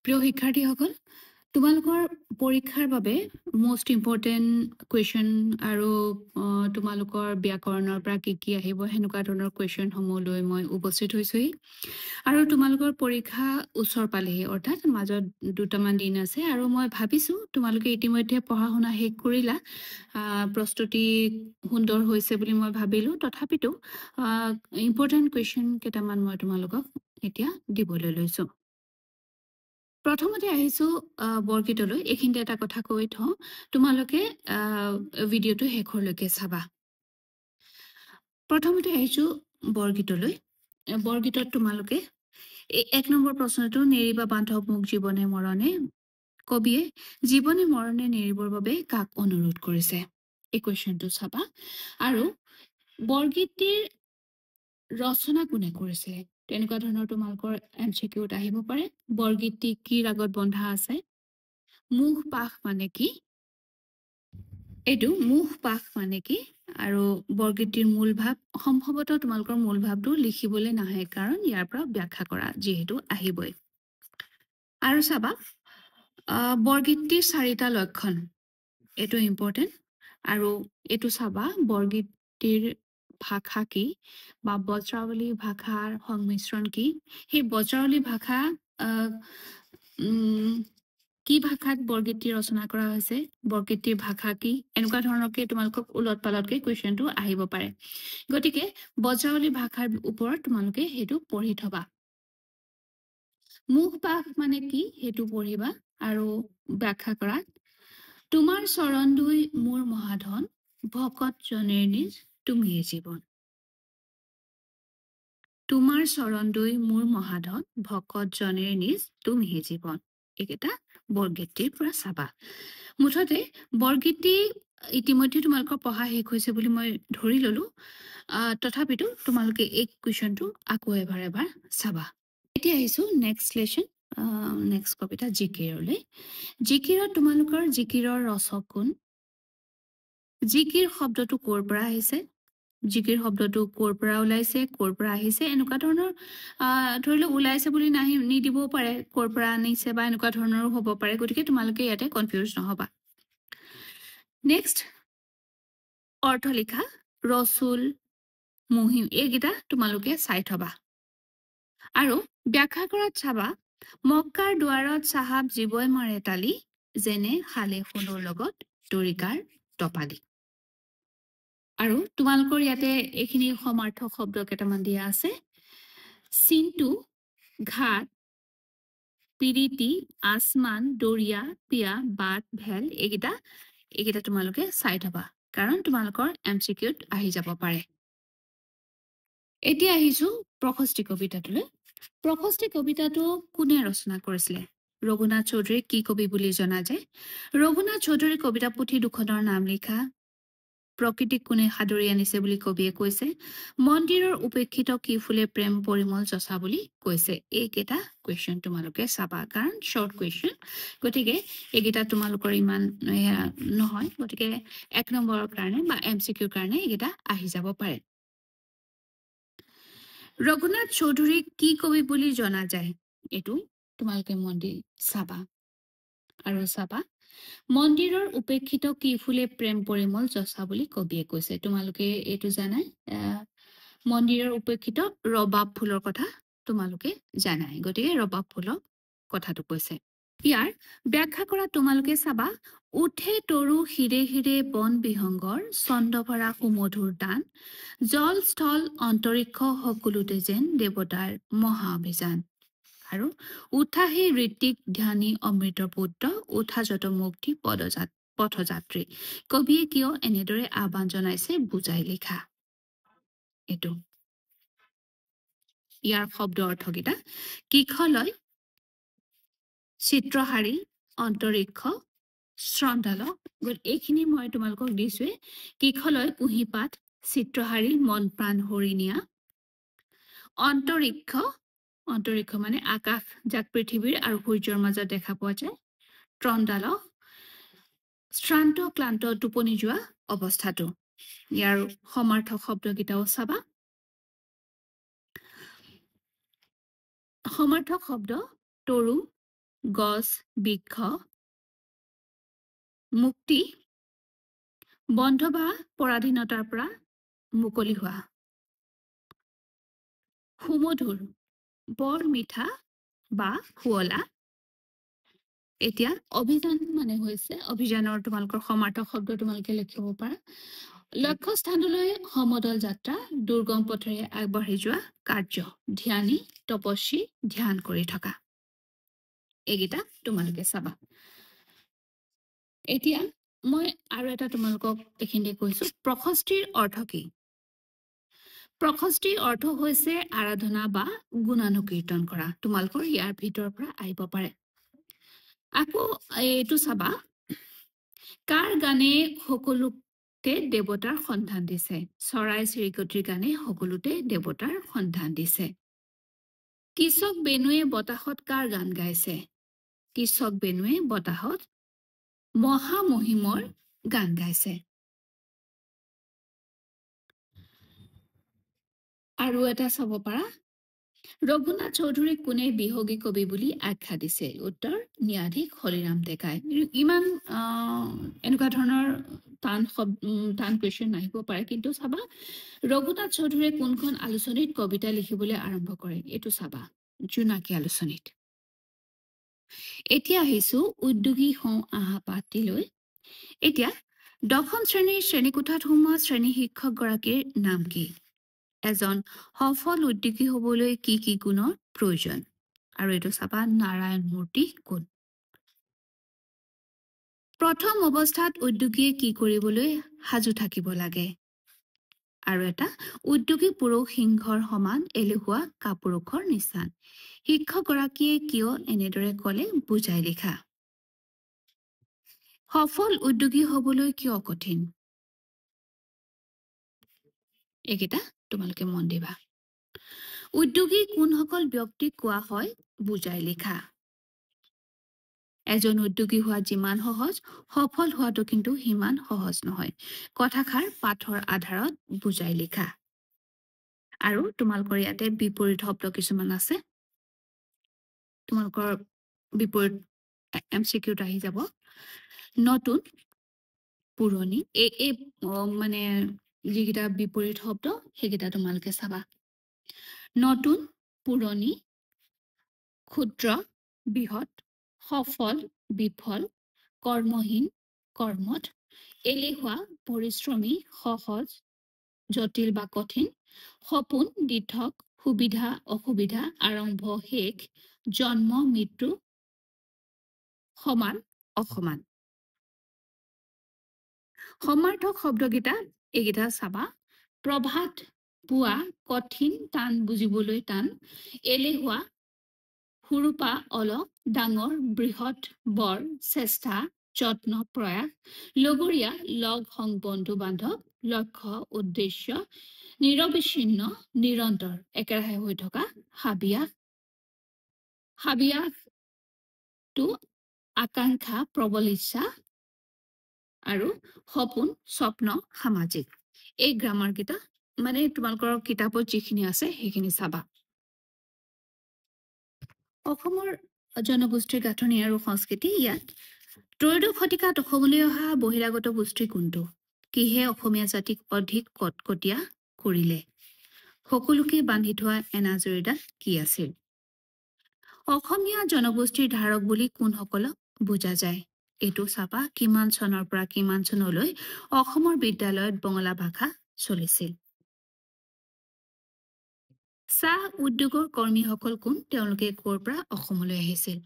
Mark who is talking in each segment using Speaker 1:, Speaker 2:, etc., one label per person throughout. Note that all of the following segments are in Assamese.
Speaker 1: প্ৰিয় শিক্ষাৰ্থীসকল, তোমালোকৰ পৰীক্ষাৰ বাবে মোষ্ট ইম্পৰ্টেণ্ট কুৱেশ্যন আৰু তোমালোকৰ ব্যাকৰণৰ পৰা কি কি আহিব সেনেকুৱা ধৰণৰ কুৱেশ্যনসমূহ লৈ মই উপস্থিত হৈছোহি। আৰু তোমালোকৰ পৰীক্ষা ওচৰ পালেহি, অৰ্থাৎ মাজত দুটামান দিন আছে আৰু মই ভাবিছোঁ তোমালোকে ইতিমধ্যে পঢ়া শুনা শেষ কৰিলা। প্ৰস্তুতি সুন্দৰ হৈছে বুলি মই ভাবিলোঁ। তথাপিতো ইম্পৰ্টেণ্ট কুৱেশ্যন কেইটামান মই তোমালোকক এতিয়া দিবলৈ লৈছোঁ। প্ৰথমতে আহিছোঁ বৰগীতলৈ। এইখিনিতে এটা কথা কৈ থওঁ, তোমালোকে ভিডিঅ'টো শেষৰলৈকে চাবা। প্ৰথমতে আহিছোঁ বৰগীতলৈ। বৰগীতত তোমালোকে এই 1 নম্বৰ প্ৰশ্নটো, নেৰিবা বান্ধৱ মোক জীৱনে মৰণে, কবিয়ে জীৱনে মৰণে নেৰিবৰ বাবে কাক অনুৰোধ কৰিছে, এই কুৱেশ্যনটো চাবা। আৰু বৰগীতটিৰ ৰচনা কোনে কৰিছে, তেনেকুৱা ধৰণৰ তোমালোকৰ MCQত আহিব পাৰে। বৰগীতটি কি ৰাগত বন্ধা আছে, মুখ পাশ মানে কি, এইটো মুখ পাশ মানে কি, আৰু বৰগীতটিৰ মূল ভাৱ। সম্ভৱতঃ তোমালোকৰ মূল ভাৱটো লিখিবলৈ নাহে, কাৰণ ইয়াৰ পৰা ব্যাখ্যা কৰা যিহেতু আহিবই। আৰু চাবা বৰগীতটিৰ 4টা লক্ষণ, এইটো ইম্পৰ্টেণ্ট। আৰু এইটো চাবা বৰগীতটিৰ ভাষা কি, বা বজ্ৰাৱলী ভাষাৰ সংমিশ্ৰণ কি, সেই বজ্ৰাৱলী ভাষা কি ভাষাত বৰগীতটি ৰচনা কৰা হৈছে, বৰগীতটিৰ ভাষা কি, এনেকুৱা ধৰণৰকে তোমালোকক উলট পালটকে কুৱেশ্যনটো আহিব পাৰে। গতিকে বজ্ৰাৱলী ভাষাৰ ওপৰত তোমালোকে সেইটো পঢ়ি থবা। মুখ পাশ মানে কি সেইটো পঢ়িবা আৰু ব্যাখ্যা কৰা। তোমাৰ চৰণ ধুই মোৰ মহাধন, ভকত জনেৰ নিজ তুমিয়ে জীৱন। তোমাৰ চৰণ ধুই মোৰ মহাধন, ভকত জনেৰ নিজ তুমিয়ে জীৱন। এইকেইটা বৰগীতটিৰ পৰা চাবা। মুঠতে বৰগীতটি ইতিমধ্যে তোমালোকৰ পঢ়া শেষ হৈছে বুলি মই ধৰি ললো। তথাপিতো তোমালোকে এই কুৱেশ্যনটো আকৌ এবাৰ চাবা। এতিয়া আহিছোঁ নেক্সট লেশ্যন, নেক্সট কবিতা জিকিৰলৈ। জিকিৰত তোমালোকৰ জিকিৰৰ ৰচক কোন, জিকিৰ শব্দটো ক'ৰ পৰা আহিছে, জিকিৰ শব্দটো ক'ৰ পৰা ওলাইছে, ক'ৰ পৰা আহিছে, এনেকুৱা ধৰণৰ ধৰি লওক ওলাইছে বুলি নিদিবও পাৰে, ক'ৰ পৰা আনিছে বা এনেকুৱা ধৰণৰো হ'ব পাৰে। গতিকে তোমালোকে ইয়াতে কনফিউজ নহবা। নেক্সট অৰ্থ লিখা, ৰচুল, মুহিম, এইকেইটা তোমালোকে চাই থবা। আৰু ব্যাখ্যা কৰাত চাবা, মক্কাৰ দুৱাৰত চাহাব জীৱই মাৰে তালি, যেনে খালে সোণৰ লগত তৰিকাৰ টপালি। আৰু তোমালোকৰ ইয়াতে এইখিনি সমাৰ্থক শব্দ কেইটামান দিয়া আছে। চিন্তু, ঘাট, পিৰিতি, আসমান, দৰিয়া, পিয়া, বাট, ভেল, এইকেইটা তোমালোকে চাই থবা, কাৰণ তোমালোকৰ MCQত আহি যাব পাৰে। এতিয়া আহিছোঁ প্ৰশস্তি কবিতাটোলৈ। প্ৰশস্তি কবিতাটো কোনে ৰচনা কৰিছিলে, ৰঘুনাথ চৌধুৰী কি কবি বুলি জনা যায়। ৰঘুনাথ চৌধুৰী কবিতা পুথি দুখনৰ নাম লিখা। প্ৰকৃতিক কোনে সাদৰি আনিছে বুলি কবিয়ে কৈছে। মন্দিৰৰ উপেক্ষিত কি ফুলে প্ৰেম পৰিমল যচা বুলি কৈছে। এইকেইটা কুৱেশ্যন তোমালোকে চাবা, কাৰণ শ্বৰ্ট কুৱেশ্যন, গতিকে এইকেইটা তোমালোকৰ ইমান নহয়। গতিকে 1 নম্বৰৰ কাৰণে বা MCQৰ কাৰণে এইকেইটা আহি যাব পাৰে। ৰঘুনাথ চৌধুৰীক কি কবি বুলি জনা যায়, এইটো তোমালোকে মন দি চাবা। আৰু চাবা, মন্দিৰৰ উপেক্ষিত কি ফুলে প্ৰেম পৰিমল যচা বুলি কবিয়ে কৈছে। তোমালোকে এইটো জানাই, মন্দিৰৰ উপেক্ষিত ৰবাব ফুলৰ কথা তোমালোকে জানাই, গতিকে ৰবাব ফুলৰ কথাটো কৈছে। ইয়াৰ ব্যাখ্যা কৰা তোমালোকে চাবা, উঠে তৰু শিৰে শিৰে বন বিহংগৰ, চন্দ্ৰভৰা সুমধুৰ দান, জল স্থল অন্তৰিক্ষ সকলোতে যেন দেৱতাৰ মহা অভিযান। আৰু উঠা সেই ঋত্বিক ধ্যানী অমৃত পুত্ৰ, উঠা যত মুক্তি পথযাত্ৰী। কবিয়ে কিয় এনেদৰে আহ্বান জনাইছে বুজাই লিখা। এইটো ইয়াৰ শব্দ অৰ্থকেইটা, কিখলয়, চিত্ৰহাৰী, অন্তৰিক্ষ, শ্ৰন্দাল। এইখিনি মই তোমালোকক দিছোৱে। কিখলয় কুঁহিপাত, চিত্ৰহাৰী মন প্ৰাণ হৰি নিয়া, অন্তৰিক্ষ, অন্তৰিক্ষ মানে আকাশ, যাক পৃথিৱীৰ আৰু সূৰ্যৰ মাজত দেখা পোৱা যায়, ত্ৰন্দাল শ্ৰান্ত ক্লান্ত টোপনি যোৱা অৱস্থাটো। ইয়াৰ সমাৰ্থক শব্দকেইটাও চাবা। সমাৰ্থক শব্দ তৰু, গছ, বৃক্ষ, মুক্তি, বন্ধ বা পৰাধীনতাৰ পৰা মুকলি হোৱা। সুমধুৰ, বৰ মিঠা বা শুৱলা। এতিয়া অভিযান মানে হৈছে অভিযানৰ তোমালোকৰ সমাৰ্থক শব্দ তোমালোকে লিখিব পাৰা। লক্ষ্য স্থানলৈ সমদল যাত্ৰা, দুৰ্গম পথেৰে আগবাঢ়ি যোৱা কাৰ্য, ধ্যানী, তপস্বী, ধ্যান কৰি থকা। এইকেইটা তোমালোকে চাবা। এতিয়া মই আৰু এটা তোমালোকক এইখিনিতে কৈছো, প্ৰশস্তিৰ অৰ্থ কি? প্ৰশস্তিৰ অৰ্থ হৈছে আৰাধনা বা গুণানুকীৰ্তন কৰা। তোমালোকৰ ইয়াৰ ভিতৰৰ পৰা আহিব পাৰে। আকৌ এইটো চাবা, কাৰ গানে সকলোতে দেৱতাৰ সন্ধান দিছে? চৰাই চিৰিকটিৰ গানে সকলোতে দেৱতাৰ সন্ধান দিছে। কৃষক বেনুৱে বতাহত কাৰ গান গাইছে? কৃষক বেনুৱে বতাহত মহামহিমৰ গান গাইছে। আৰু এটা চাব পাৰা, ৰঘুনাথ চৌধুৰীক কোনে বিহগী কবি বুলি আখ্যা দিছে? উত্তৰ, ন্যায়াধীশ হৰিৰাম ডেকাই। ইমান এনেকুৱা ধৰণৰ টান কুৱেশ্যন আহিব পাৰে, কিন্তু চাবা ৰঘুনাথ চৌধুৰীয়ে কোনখন আলোচনীত কবিতা লিখিবলৈ আৰম্ভ কৰে? এইটো চাবা, জোনাকী আলোচনীত। এতিয়া আহিছো উদ্যোগী হওঁ আহা পাঠটিলৈ। এতিয়া 10ম শ্ৰেণীৰ শ্ৰেণীকোঠাত সোমোৱা শ্ৰেণী শিক্ষকগৰাকীৰ নাম কি? এজন সফল উদ্যোগী হবলৈ কি কি গুণৰ প্ৰয়োজন? আৰু এইটো চাবা, নাৰায়ণ মূৰ্তি কোন? প্ৰথম অৱস্থাত উদ্যোগীয়ে কি কৰিবলৈ সাজু থাকিব লাগে? আৰু এটা, উদ্যোগী পুৰুষ সিংহৰ সমান, এলেহুৱা কাপুৰুষৰ নিচান। শিক্ষকগৰাকীয়ে কিয় এনেদৰে কলে বুজাই লিখা। সফল উদ্যোগী হবলৈ কিয় কঠিন? এইকেইটা তোমালোকে মন দিবা। উদ্যোগী কোনসকল ব্যক্তিক কোৱা হয় বুজাই লিখা। এজন উদ্যোগী হোৱা যিমান সহজ, সফল হোৱাটো কিন্তু সিমান সহজ নহয়। কথাষাৰ পাঠৰ আধাৰত বুজাই লিখা। আৰু তোমালোকৰ ইয়াতে বিপৰীত শব্দ কিছুমান আছে, তোমালোকৰ বিপৰীত MCQত আহি যাব। নতুন, পুৰণি, এই মানে যিকেইটা বিপৰীত শব্দ সেইকেইটা তোমালোকে চাবা। নতুন, পুৰণি, ক্ষুদ্ৰ, বৃহৎ, সফল, বিফল, কৰ্মহীন, কৰ্মঠ, এলেহুৱা, পৰিশ্ৰমী, সহজ, জটিল বা কঠিন, সপোন, দিঠক, সুবিধা, অসুবিধা, আৰম্ভ, শেষ, জন্ম, মৃত্যু, সমান, অসমান। সমাৰ্থক শব্দকেইটা এইকেইটা চাবা। প্ৰভাত, পুৱা, কঠিন, টান, বুজিবলৈ টান, এলেহুৱা, সুৰূপা, অলপ, ডাঙৰ, বৃহৎ, বৰ, চেষ্টা, যত্ন, প্ৰয়াস, লগৰীয়া, লগ সংগ, বন্ধু বান্ধৱ, লক্ষ্য, উদ্দেশ্য, নিৰবিচ্ছিন্ন, নিৰন্তৰ, একেৰাহে হৈ থকা, হাবিয়াস। হাবিয়াসটো আকাংক্ষা, প্ৰবল ইচ্ছা, আৰু সপোন, স্বপ্ন, সামাজিক। এই গ্ৰামাৰ কেইটা মানে তোমালোকৰ কিতাপত যিখিনি আছে সেইখিনি চাবা। অসমৰ জনগোষ্ঠীৰ গাঁথনি আৰু সংস্কৃতি ইয়াত। ত্ৰয়োদশ শতিকাত অসমলৈ অহা বহিৰাগত গোষ্ঠী কোনটো? কিহে অসমীয়া জাতিক অধিক কটকটীয়া কৰিলে? সকলোকে বান্ধি থোৱা এনাজৰীডাল কি আছিল? অসমীয়া জনগোষ্ঠীৰ ধাৰক বুলি কোনসকলক বুজা যায়? এইটো চাবা, কিমান চনৰ পৰা কিমান চনলৈ অসমৰ বিদ্যালয়ত বঙলা ভাষা চলিছিল। চাহ উদ্যোগৰ কৰ্মীসকল কোন? তেওঁলোকে ক'ৰ পৰা অসমলৈ আহিছিল?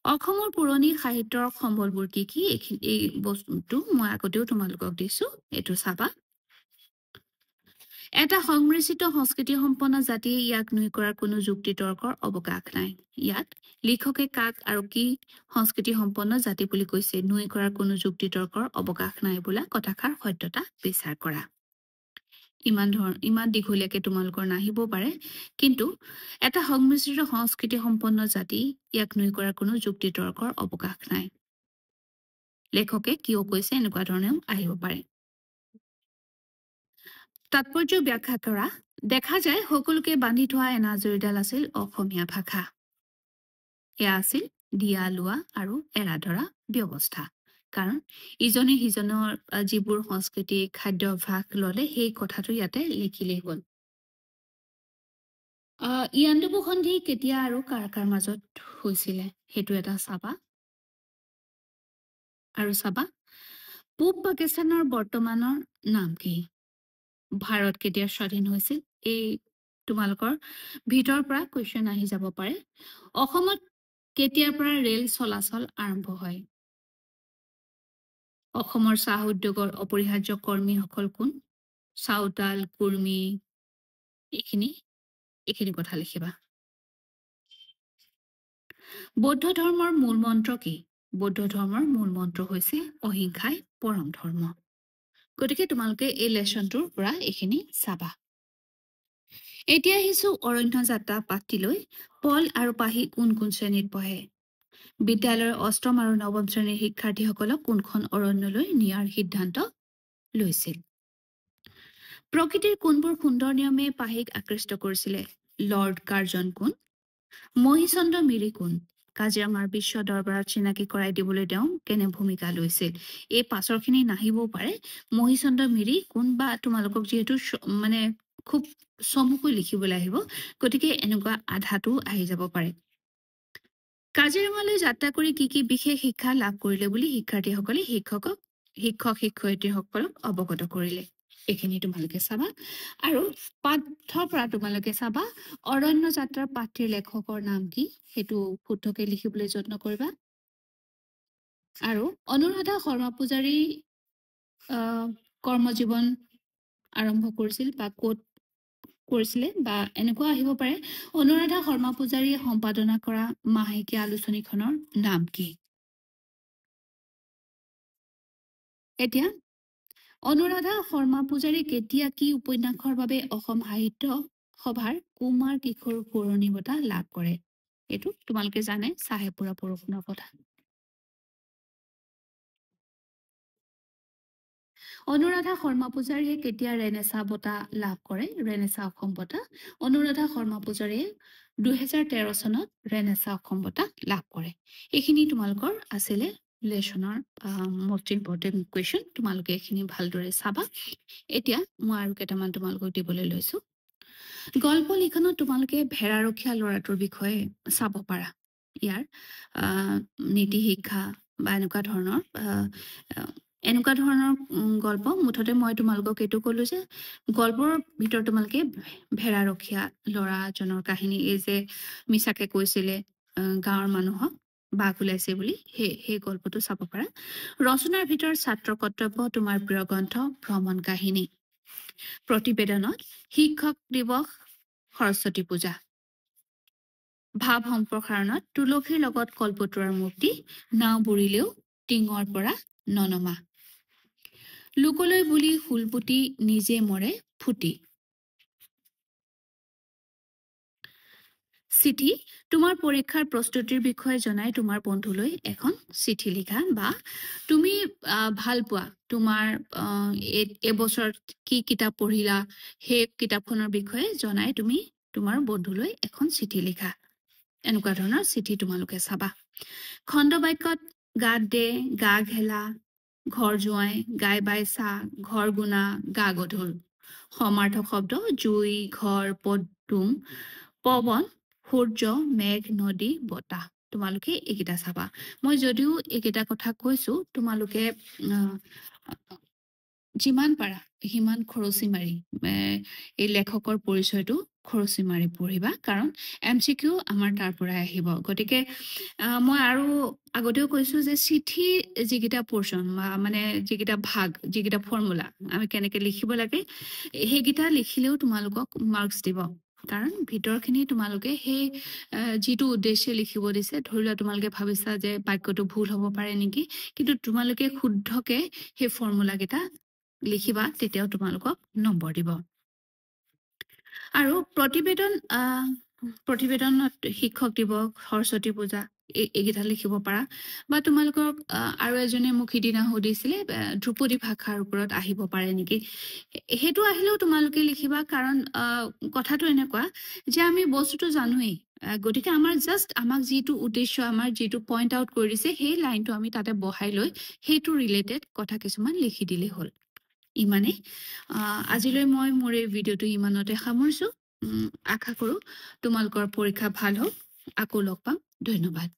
Speaker 1: অসমৰ পুৰণি সাহিত্যৰ সম্বলবোৰ কি কি? এই বস্তুটো মই আগতেও তোমালোকক দিছো, এইটো চাবা। এটা সংমিশ্ৰিত সংস্কৃতি সম্পন্ন জাতিয়ে ইয়াক নুই কৰাৰ কোনো যুক্তি তৰ্কৰ অৱকাশ নাই। ইয়াত লিখকে কাক আৰু কি সংস্কৃতি সম্পন্ন জাতি বুলি কৈছে? নুই কৰাৰ কোনো যুক্তি তৰ্কৰ অৱকাশ নাই বোলা কথাষাৰ সত্যতা বিচাৰ কৰা। ইমান দীঘলীয়াকে তোমালোকৰ নাহিব পাৰে, কিন্তু এটা সংমিশ্ৰিত সংস্কৃতি সম্পন্ন জাতি, ইয়াক নুই কৰাৰ কোনো যুক্তি তৰ্কৰ অৱকাশ নাই। লেখকে কিয় কৈছে এনেকুৱা ধৰণেও আহিব পাৰে। তাৎপৰ্য ব্যাখ্যা কৰা। দেখা যায় সকলোকে বান্ধি থোৱা এনাজৰীডাল আছিল অসমীয়া ভাষা। এয়া আছিল দিয়া লোৱা আৰু এৰা ধৰা ব্যৱস্থা। কাৰণ ইজনে সিজনৰ যিবোৰ সংস্কৃতি খাদ্যাভ্যাস ল'লে সেই কথাটো ইয়াতে লিখিলেই হ'ল। ইয়াণ্ডাবু সন্ধি কেতিয়া আৰু কাৰ কাৰ মাজত হৈছিলে সেইটো এটা চাবা। আৰু চাবা পূব পাকিস্তানৰ বৰ্তমানৰ নাম কি? ভাৰত কেতিয়া স্বাধীন হৈছিল? এই তোমালোকৰ ভিতৰৰ পৰা কুৱেশ্যন আহি যাব পাৰে। অসমত কেতিয়াৰ পৰা ৰেল চলাচল আৰম্ভ হয়? অসমৰ চাহ উদ্যোগৰ অপৰিহাৰ্য কৰ্মীসকল কোন? চাওতাল, কুৰ্মী, এইখিনি এইখিনি কথা লিখিবা। বৌদ্ধ ধৰ্মৰ মূল মন্ত্ৰ কি? বৌদ্ধ ধৰ্মৰ মূল মন্ত্ৰ হৈছে অহিংসাই পৰম ধৰ্ম। গতিকে তোমালোকে এই লেচনটোৰ পৰা এইখিনি চাবা। এতিয়া আহিছো অৰণ্য যাত্ৰা পাঠটিলৈ। পল আৰু পাহি কোন কোন শ্ৰেণীত পঢ়ে? বিদ্যালয়ৰ অষ্টম আৰু নৱম শ্ৰেণীৰ শিক্ষাৰ্থীসকলক কোনখন অৰণ্যলৈ নিয়াৰ সিদ্ধান্ত লৈছিল? প্ৰকৃতিৰ কোনবোৰ সুন্দৰ নিয়মে পাহিক আকৃষ্ট কৰিছিলে? লৰ্ড কাৰ্জন কোন? মহিচন্দ্ৰ মিৰি কোন? কাজিৰঙাৰ বিশ্ব দৰবাৰত চিনাকি কৰাই দিবলৈ তেওঁ কেনে ভূমিকা লৈছিল? এই পাছৰখিনি নাহিবও পাৰে। মহিচন্দ্ৰ মিৰি কোন বা তোমালোকক যিহেতু মানে খুব চমুকৈ লিখিবলৈ আহিব, গতিকে এনেকুৱা আধাটো আহি যাব পাৰে। কাজিৰঙালৈ যাত্ৰা কৰি কি কি বিশেষ শিক্ষা লাভ কৰিলে বুলি শিক্ষাৰ্থীসকলে শিক্ষক শিক্ষয়িত্ৰীসকলক অৱগত কৰিলে? এইখিনি তোমালোকে চাবা। আৰু পাঠৰ পৰা তোমালোকে চাবা অৰণ্য যাত্ৰাৰ পাঠটিৰ লেখকৰ নাম কি সেইটো শুদ্ধকৈ লিখিবলৈ যত্ন কৰিবা। আৰু অনুৰাধা শৰ্মা পূজাৰী কৰ্মজীৱন আৰম্ভ কৰিছিল বা ক'ত কৰিছিলে, বা এনেকুৱা আহিব পাৰে অনুৰাধা শৰ্মা পূজাৰীয়ে সম্পাদনা কৰা মাহেকীয়া আলোচনীখনৰ নাম কি? এতিয়া অনুৰাধা শৰ্মা পূজাৰী কেতিয়া কি উপন্যাসৰ বাবে অসম সাহিত্য সভাৰ কুমাৰ কিশোৰ সোঁৱৰণী বঁটা লাভ কৰে? এইটো তোমালোকে জানে, চাহেপুৰা বৰষুণৰ কথা। অনুৰাধা শৰ্মা পূজাৰীয়ে কেতিয়া ৰেনেচা বঁটা লাভ কৰে? ৰেনেচা অসম বঁটা অনুৰাধা শৰ্মা পূজাৰীয়ে 2013 চনত ৰেনেচা অসম বঁটা লাভ কৰে। এইখিনি তোমালোকৰ আছিলে লেচনৰ মষ্ট ইম্পৰ্টেণ্ট কুৱেশ্যন। তোমালোকে এইখিনি ভালদৰে চাবা। এতিয়া মই আৰু কেইটামান তোমালোকক দিবলৈ লৈছো। গল্প লিখনত তোমালোকে ভেড়াৰখীয়া ল'ৰাটোৰ বিষয়ে চাব পাৰা। ইয়াৰ নীতি শিক্ষা বা এনেকুৱা ধৰণৰ গল্প। মুঠতে মই তোমালোকক এইটো ক'লো যে গল্পৰ ভিতৰত তোমালোকে ভেড়াৰখীয়া ল'ৰাজনৰ কাহিনী, এই যে মিছাকে কৈছিলে গাঁৱৰ মানুহক বাঘ ওলাইছে বুলি, সেই গল্পটো চাব পাৰা। ৰচনাৰ ভিতৰত ছাত্ৰ কৰ্তব্য, তোমাৰ প্ৰিয় গ্ৰন্থ, ভ্ৰমণ কাহিনী। প্ৰতিবেদনত শিক্ষক দিৱস, সৰস্বতী পূজা। ভাৱ সম্প্ৰসাৰণত তুলসীৰ লগত কল্পতৰুৰ মূৰ্তি, নাও বুৰিলেও টিঙৰ পৰা ননমা। লোকলৈ বুলি ফুলপুতি নিজে মৰে ফুটি। চিঠি তোমাৰ পৰীক্ষাৰ প্ৰস্তুতিৰ বিষয়ে জনাই তোমাৰ বন্ধুলৈ এখন চিঠি লিখা, বা তুমি ভাল পোৱা তোমাৰ এবছৰ কি কিতাপ পঢ়িলা সেই কিতাপখনৰ বিষয়ে জনাই তুমি তোমাৰ বন্ধুলৈ এখন চিঠি লিখা। এনেকুৱা ধৰণৰ চিঠি তোমালোকে চাবা। খণ্ড বাক্যত গাত দে, গা ঘেলা, ঘৰ জোঁৱাই, গাই বাই চা, ঘৰ গুণা, গা গধুৰ। সমাৰ্থক শব্দ জুই, ঘৰ, পদুম, পৱন, সূৰ্য, মেঘ, নদী, বতাহ। তোমালোকে এইকেইটা চাবা। মই যদিও এইকেইটা কথা কৈছো, তোমালোকে যিমান পাৰা সিমান খৰচি মাৰি এই লেখকৰ পৰিচয়টো খৰচি মাৰি পঢ়িবা, কাৰণ MCQ আমাৰ তাৰ পৰাই আহিব। গতিকে মই আৰু আগতেও কৈছো যে চিঠি যিকেইটা পৰ্চন মানে যিকেইটা ভাগ, যিকেইটা ফৰ্মুলা আমি কেনেকৈ লিখিব লাগে, সেইকেইটা লিখিলেও তোমালোকক মাৰ্কছ দিব। কাৰণ ভিতৰখিনি তোমালোকে সেই যিটো উদ্দেশ্যে লিখিব দিছে, ধৰি লোৱা তোমালোকে ভাবিছা যে বাক্যটো ভুল হ'ব পাৰে নেকি, কিন্তু তোমালোকে শুদ্ধকৈ সেই ফৰ্মুলাকেইটা লিখিবা, তেতিয়াও তোমালোকক নম্বৰ দিব। আৰু প্ৰতিবেদনত শিক্ষক দিৱস, সৰস্বতী পূজা, এইকেইটা লিখিব পাৰা বা তোমালোকৰ আৰু এজনে মোক সিদিনা সুধিছিলে ধ্ৰুপদী ভাষাৰ ওপৰত আহিব পাৰে নেকি সেইটো আহিলেও তোমালোকে লিখিবা কাৰণ কথাটো এনেকুৱা যে আমি বস্তুটো জানোৱেই গতিকে আমাৰ জাষ্ট আমাক যিটো উদ্দেশ্য আমাৰ যিটো পইণ্ট আউট কৰি দিছে সেই লাইনটো আমি তাতে বহাই লৈ সেইটো ৰিলেটেড কথা কিছুমান লিখি দিলেই হ'ল ইমানেই আজিলৈ মই মোৰ এই ভিডিঅ'টো ইমানতে সামৰিছোঁ আশা কৰোঁ তোমালোকৰ পৰীক্ষা ভাল হওক আকৌ লগ পাম ধন্যবাদ